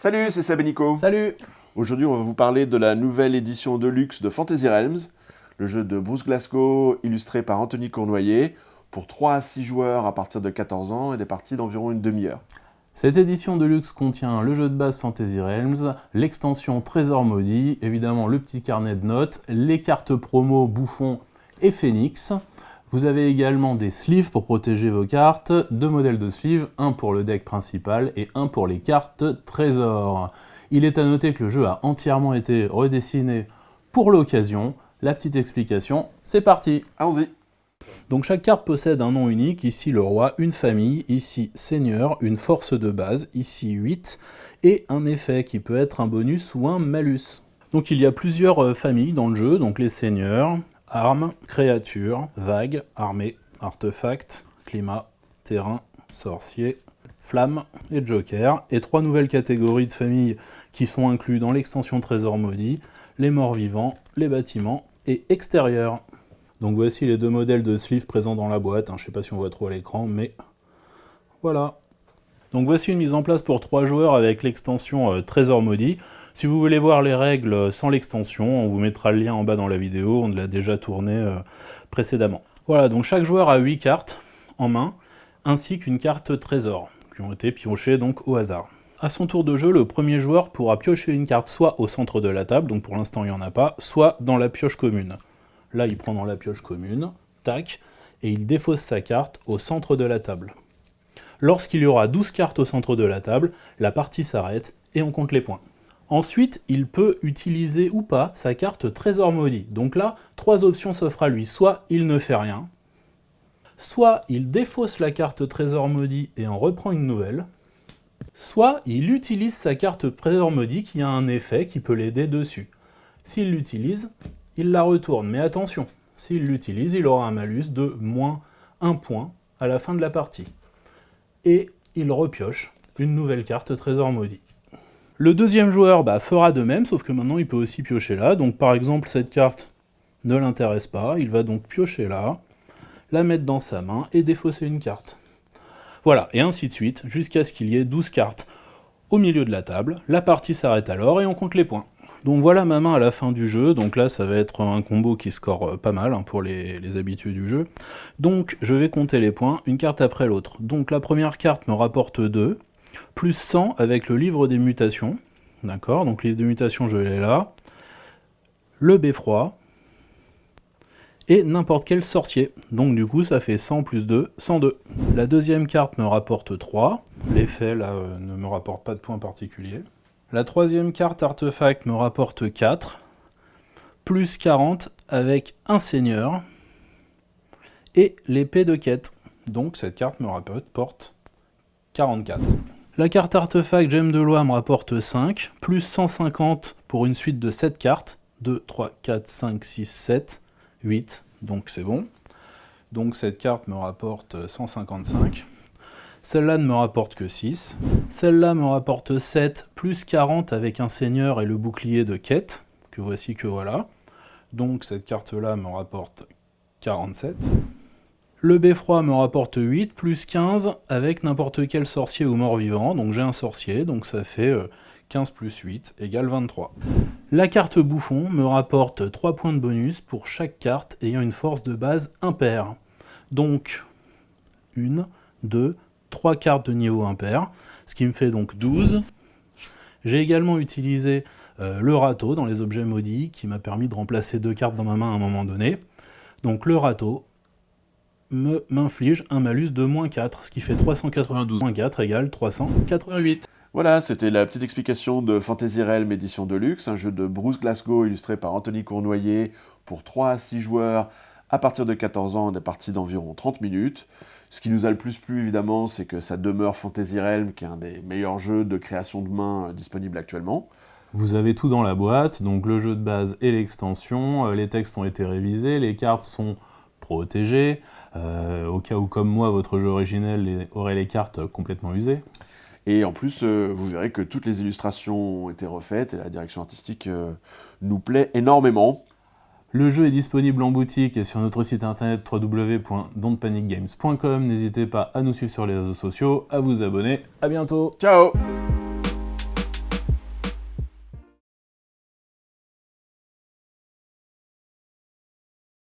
Salut, c'est Seb et Nico. Salut! Aujourd'hui, on va vous parler de la nouvelle édition de luxe de Fantasy Realms, le jeu de Bruce Glasgow, illustré par Anthony Cournoyer, pour 3 à 6 joueurs à partir de 14 ans et des parties d'environ une demi-heure. Cette édition de luxe contient le jeu de base Fantasy Realms, l'extension Trésor Maudit, évidemment le petit carnet de notes, les cartes promo Bouffon et Phoenix. Vous avez également des sleeves pour protéger vos cartes, 2 modèles de sleeves, un pour le deck principal et un pour les cartes trésor. Il est à noter que le jeu a entièrement été redessiné pour l'occasion. La petite explication, c'est parti! Allons-y. Donc chaque carte possède un nom unique, ici le roi, une famille, ici seigneur, une force de base, ici 8, et un effet qui peut être un bonus ou un malus. Donc il y a plusieurs familles dans le jeu, donc les seigneurs, armes, créatures, vagues, armées, artefacts, climat, terrain, sorcier, flamme et joker, et 3 nouvelles catégories de familles qui sont incluses dans l'extension Trésor Maudit, les morts vivants, les bâtiments et extérieurs. Donc voici les 2 modèles de sleeves présents dans la boîte, je ne sais pas si on voit trop à l'écran, mais voilà. Donc voici une mise en place pour 3 joueurs avec l'extension Trésor Maudit. Si vous voulez voir les règles sans l'extension, on vous mettra le lien en bas dans la vidéo, on l'a déjà tourné précédemment. Voilà, donc chaque joueur a 8 cartes en main, ainsi qu'une carte Trésor, qui ont été piochées donc au hasard. À son tour de jeu, le premier joueur pourra piocher une carte soit au centre de la table, donc pour l'instant il n'y en a pas, soit dans la pioche commune. Là, il prend dans la pioche commune, tac, et il défausse sa carte au centre de la table. Lorsqu'il y aura 12 cartes au centre de la table, la partie s'arrête et on compte les points. Ensuite, il peut utiliser ou pas sa carte Trésor Maudit. Donc là, 3 options s'offrent à lui. Soit il ne fait rien, soit il défausse la carte Trésor Maudit et en reprend une nouvelle, soit il utilise sa carte Trésor Maudit qui a un effet qui peut l'aider dessus. S'il l'utilise, il la retourne, mais attention, s'il l'utilise, il aura un malus de moins 1 point à la fin de la partie. Et il repioche une nouvelle carte Trésor Maudit. Le deuxième joueur fera de même, sauf que maintenant il peut aussi piocher là. Donc par exemple, cette carte ne l'intéresse pas, il va donc piocher là, la mettre dans sa main et défausser une carte. Voilà, et ainsi de suite, jusqu'à ce qu'il y ait 12 cartes au milieu de la table. La partie s'arrête alors et on compte les points. Donc voilà ma main à la fin du jeu, donc là ça va être un combo qui score pas mal pour les habitués du jeu. Donc je vais compter les points, une carte après l'autre. Donc la première carte me rapporte 2, plus 100 avec le livre des mutations, d'accord, donc le livre des mutations je l'ai là, le beffroi, et n'importe quel sorcier. Donc du coup ça fait 100 plus 2, 102. La deuxième carte me rapporte 3, l'effet là ne me rapporte pas de points particuliers. La troisième carte artefact me rapporte 4, plus 40 avec un seigneur, et l'épée de quête. Donc cette carte me rapporte 44. La carte artefact gemme de loi me rapporte 5, plus 150 pour une suite de 7 cartes. 2, 3, 4, 5, 6, 7, 8, donc c'est bon. Donc cette carte me rapporte 155. Celle-là ne me rapporte que 6. Celle-là me rapporte 7, plus 40 avec un seigneur et le bouclier de quête, que voici que voilà. Donc cette carte-là me rapporte 47. Le beffroi me rapporte 8, plus 15 avec n'importe quel sorcier ou mort-vivant. Donc j'ai un sorcier, donc ça fait 15 plus 8 égale 23. La carte bouffon me rapporte 3 points de bonus pour chaque carte ayant une force de base impair. Donc 1, 2, 3 cartes de niveau impair, ce qui me fait donc 12. J'ai également utilisé le râteau dans les objets maudits, qui m'a permis de remplacer 2 cartes dans ma main à un moment donné. Donc le râteau m'inflige un malus de moins 4, ce qui fait 392 moins 4 égale 388. Voilà, c'était la petite explication de Fantasy Realms édition de luxe, un jeu de Bruce Glasgow illustré par Anthony Cournoyer pour 3 à 6 joueurs à partir de 14 ans, des parties d'environ 30 minutes. Ce qui nous a le plus plu, évidemment, c'est que ça demeure Fantasy Realms, qui est un des meilleurs jeux de création de main disponibles actuellement. Vous avez tout dans la boîte, donc le jeu de base et l'extension, les textes ont été révisés, les cartes sont protégées, au cas où, comme moi, votre jeu originel aurait les cartes complètement usées. Et en plus, vous verrez que toutes les illustrations ont été refaites, et la direction artistique nous plaît énormément. Le jeu est disponible en boutique et sur notre site internet www.don'tpanicgames.com. N'hésitez pas à nous suivre sur les réseaux sociaux, à vous abonner. À bientôt. Ciao!